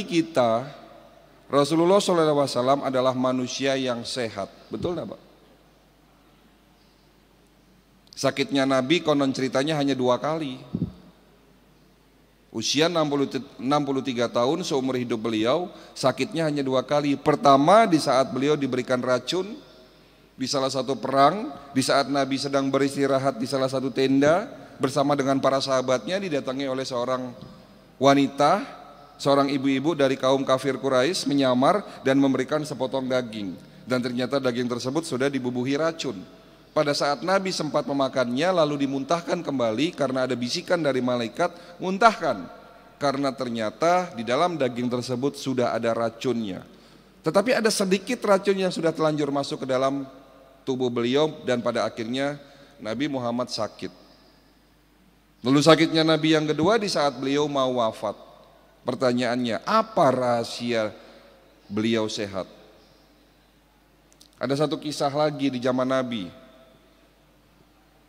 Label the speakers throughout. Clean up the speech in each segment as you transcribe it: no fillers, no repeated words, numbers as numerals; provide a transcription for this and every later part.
Speaker 1: kita, Rasulullah SAW adalah manusia yang sehat, betul nggak Pak? Sakitnya Nabi konon ceritanya hanya 2 kali. Usia 63 tahun, seumur hidup beliau, sakitnya hanya 2 kali. Pertama di saat beliau diberikan racun di salah satu perang, di saat Nabi sedang beristirahat di salah satu tenda bersama dengan para sahabatnya, didatangi oleh seorang wanita, seorang ibu-ibu dari kaum kafir Quraisy menyamar dan memberikan sepotong daging, dan ternyata daging tersebut sudah dibubuhi racun. Pada saat Nabi sempat memakannya lalu dimuntahkan kembali karena ada bisikan dari malaikat, muntahkan, karena ternyata di dalam daging tersebut sudah ada racunnya. Tetapi ada sedikit racun yang sudah telanjur masuk ke dalam tubuh beliau, dan pada akhirnya Nabi Muhammad sakit. Lalu sakitnya Nabi yang kedua di saat beliau mau wafat. Pertanyaannya, apa rahasia beliau sehat? Ada satu kisah lagi di zaman Nabi.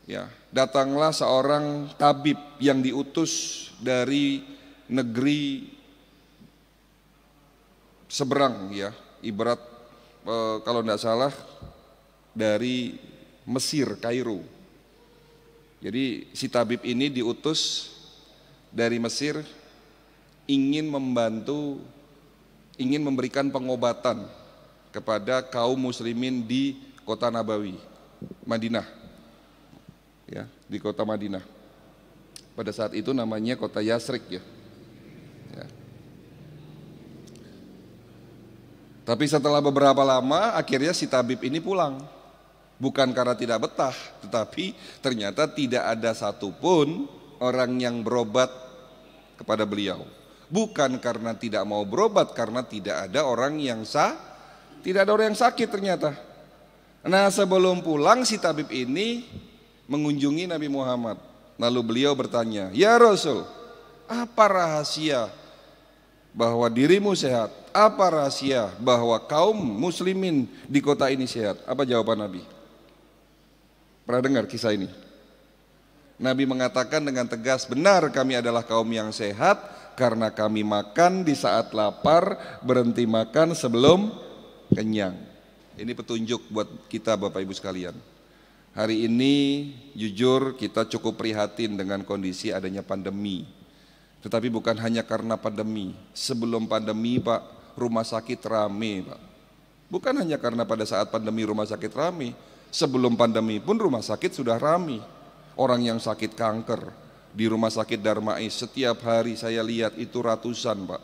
Speaker 1: Ya, datanglah seorang tabib yang diutus dari negeri seberang, ya, ibarat kalau tidak salah dari Mesir, Kairo. Jadi si tabib ini diutus dari Mesir, ingin membantu, ingin memberikan pengobatan kepada kaum muslimin di kota Nabawi, Madinah. Ya, di kota Madinah. Pada saat itu namanya kota Yasrik, ya. Ya. Tapi setelah beberapa lama akhirnya si tabib ini pulang. Bukan karena tidak betah, tetapi ternyata tidak ada satupun orang yang berobat kepada beliau. Bukan karena tidak mau berobat, karena tidak ada orang yang tidak ada orang yang sakit ternyata. Nah, sebelum pulang si tabib ini mengunjungi Nabi Muhammad. Lalu beliau bertanya, "Ya Rasul, apa rahasia bahwa dirimu sehat? Apa rahasia bahwa kaum muslimin di kota ini sehat?" Apa jawaban Nabi? Pernah dengar kisah ini? Nabi mengatakan dengan tegas, "Benar, kami adalah kaum yang sehat karena kami makan di saat lapar, berhenti makan sebelum kenyang." Ini petunjuk buat kita Bapak Ibu sekalian. Hari ini jujur kita cukup prihatin dengan kondisi adanya pandemi. Tetapi bukan hanya karena pandemi. Sebelum pandemi Pak, rumah sakit rame Pak. Bukan hanya karena pada saat pandemi rumah sakit rame. Sebelum pandemi pun rumah sakit sudah rame. Orang yang sakit kanker di rumah sakit Darmais setiap hari saya lihat itu ratusan Pak.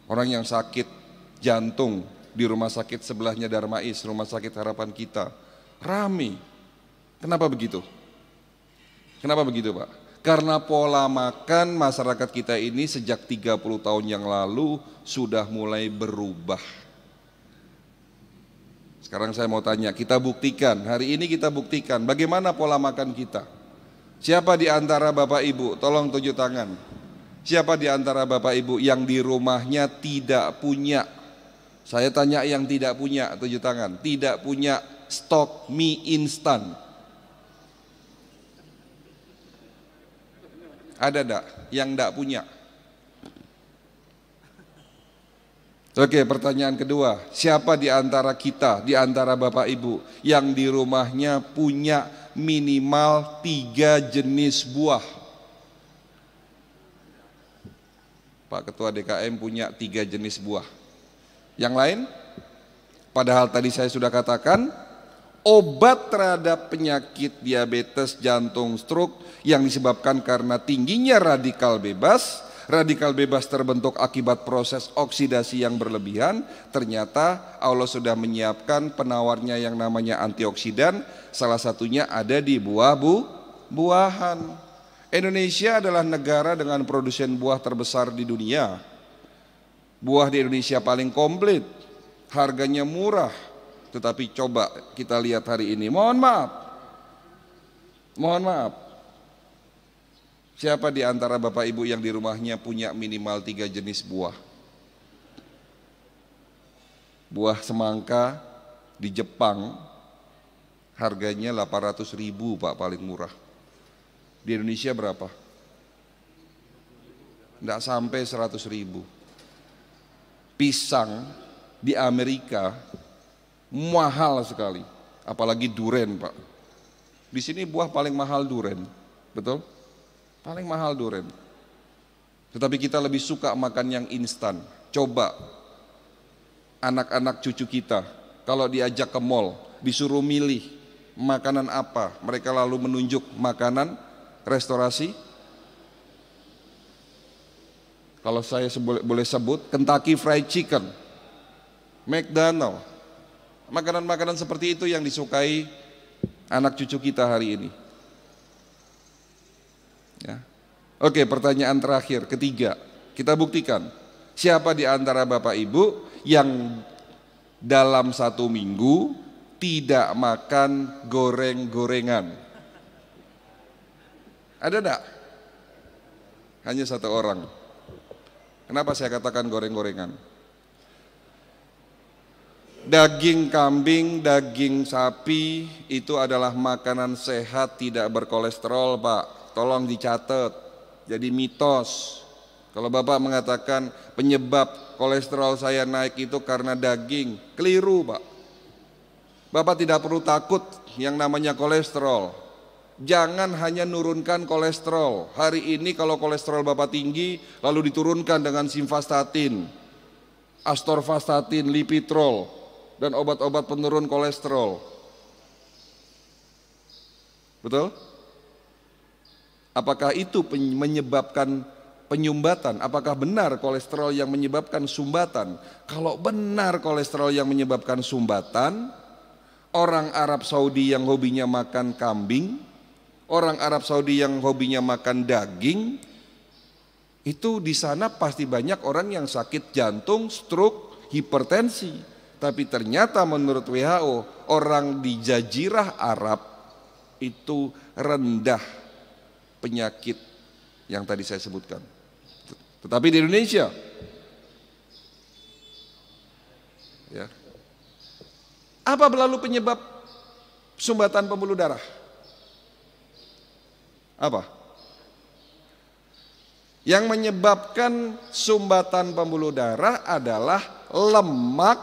Speaker 1: Orang yang sakit jantung di rumah sakit sebelahnya Darmais, rumah sakit Harapan Kita, rame. Kenapa begitu? Kenapa begitu Pak? Karena pola makan masyarakat kita ini sejak 30 tahun yang lalu sudah mulai berubah. Sekarang saya mau tanya, kita buktikan, hari ini kita buktikan bagaimana pola makan kita. Siapa di antara Bapak Ibu, tolong tunjuk tangan. Siapa di antara Bapak Ibu yang di rumahnya tidak punya, saya tanya yang tidak punya, tunjuk tangan, tidak punya stok mie instan? Ada enggak yang enggak punya? Oke, pertanyaan kedua, siapa di antara kita, di antara Bapak Ibu yang di rumahnya punya minimal 3 jenis buah? Pak Ketua DKM punya 3 jenis buah. Yang lain? Padahal tadi saya sudah katakan, obat terhadap penyakit diabetes, jantung, stroke yang disebabkan karena tingginya radikal bebas. Radikal bebas terbentuk akibat proses oksidasi yang berlebihan. Ternyata Allah sudah menyiapkan penawarnya yang namanya antioksidan. Salah satunya ada di buah-buahan. Indonesia adalah negara dengan produsen buah terbesar di dunia. Buah di Indonesia paling komplit, harganya murah. Tetapi coba kita lihat hari ini, mohon maaf, siapa di antara Bapak Ibu yang di rumahnya punya minimal 3 jenis buah? Buah semangka di Jepang harganya 800.000 Pak, paling murah. Di Indonesia berapa? Tidak sampai 100.000. Pisang di Amerika mahal sekali, apalagi duren Pak. Di sini buah paling mahal duren, betul? Paling mahal duren. Tetapi kita lebih suka makan yang instan. Coba anak-anak cucu kita kalau diajak ke mall, disuruh milih makanan apa, mereka lalu menunjuk makanan restorasi. Kalau saya boleh sebut, Kentucky Fried Chicken, McDonald, makanan-makanan seperti itu yang disukai anak cucu kita hari ini. Ya. Oke, pertanyaan terakhir, ketiga, kita buktikan siapa di antara Bapak Ibu yang dalam 1 minggu tidak makan goreng-gorengan? Ada enggak? Hanya 1 orang. Kenapa saya katakan goreng-gorengan? Daging kambing, daging sapi itu adalah makanan sehat, tidak berkolesterol Pak. Tolong dicatat, jadi mitos. Kalau Bapak mengatakan penyebab kolesterol saya naik itu karena daging, keliru Pak. Bapak tidak perlu takut yang namanya kolesterol. Jangan hanya nurunkan kolesterol. Hari ini kalau kolesterol Bapak tinggi, lalu diturunkan dengan simvastatin, astorvastatin, lipitrol, dan obat-obat penurun kolesterol. Betul? Apakah itu menyebabkan penyumbatan? Apakah benar kolesterol yang menyebabkan sumbatan? Kalau benar kolesterol yang menyebabkan sumbatan, orang Arab Saudi yang hobinya makan kambing, orang Arab Saudi yang hobinya makan daging, itu di sana pasti banyak orang yang sakit jantung, stroke, hipertensi. Tapi ternyata menurut WHO, orang di Jazirah Arab itu rendah penyakit yang tadi saya sebutkan. Tetapi di Indonesia, ya, apa lalu penyebab sumbatan pembuluh darah? Apa? Yang menyebabkan sumbatan pembuluh darah adalah lemak,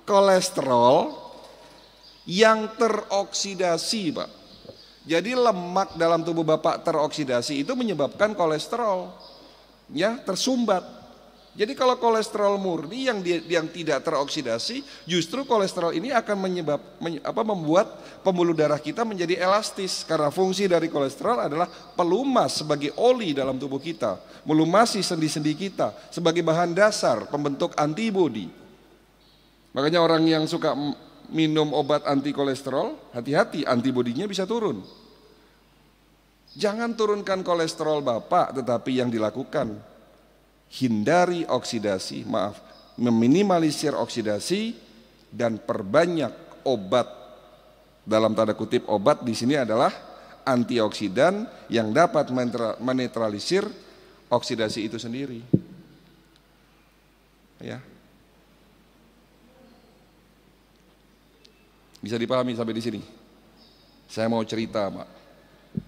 Speaker 1: kolesterol yang teroksidasi Pak. Jadi lemak dalam tubuh Bapak teroksidasi itu menyebabkan kolesterol ya tersumbat. Jadi kalau kolesterol murni yang tidak teroksidasi, justru kolesterol ini akan membuat pembuluh darah kita menjadi elastis, karena fungsi dari kolesterol adalah pelumas sebagai oli dalam tubuh kita, melumasi sendi-sendi kita sebagai bahan dasar pembentuk antibodi. Makanya orang yang suka minum obat anti kolesterol, hati-hati, antibodinya bisa turun. Jangan turunkan kolesterol Bapak, tetapi yang dilakukan hindari oksidasi, meminimalisir oksidasi dan perbanyak obat. Dalam tanda kutip obat di sini adalah antioksidan yang dapat menetralisir oksidasi itu sendiri. Ya. Bisa dipahami sampai di sini? Saya mau cerita, Pak.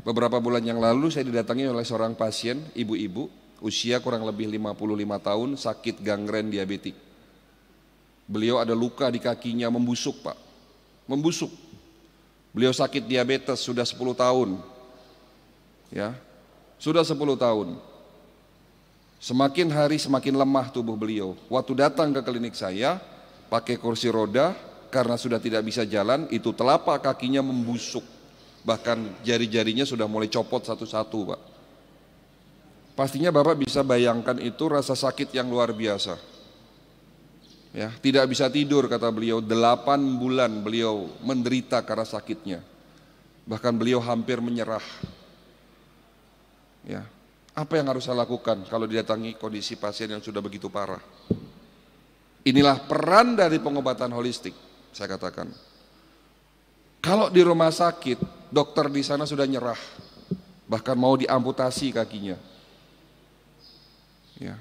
Speaker 1: Beberapa bulan yang lalu saya didatangi oleh seorang pasien, ibu-ibu, usia kurang lebih 55 tahun, sakit gangren diabetik. Beliau ada luka di kakinya membusuk, Pak. Membusuk. Beliau sakit diabetes sudah 10 tahun. Ya. Sudah 10 tahun. Semakin hari semakin lemah tubuh beliau. Waktu datang ke klinik saya, pakai kursi roda, karena sudah tidak bisa jalan, itu telapak kakinya membusuk. Bahkan jari-jarinya sudah mulai copot satu-satu, Pak. Pastinya Bapak bisa bayangkan itu rasa sakit yang luar biasa. Ya, tidak bisa tidur kata beliau, 8 bulan beliau menderita karena sakitnya. Bahkan beliau hampir menyerah. Ya, apa yang harus saya lakukan kalau didatangi kondisi pasien yang sudah begitu parah? Inilah peran dari pengobatan holistik. Saya katakan, kalau di rumah sakit, dokter di sana sudah nyerah, bahkan mau diamputasi kakinya. Ya.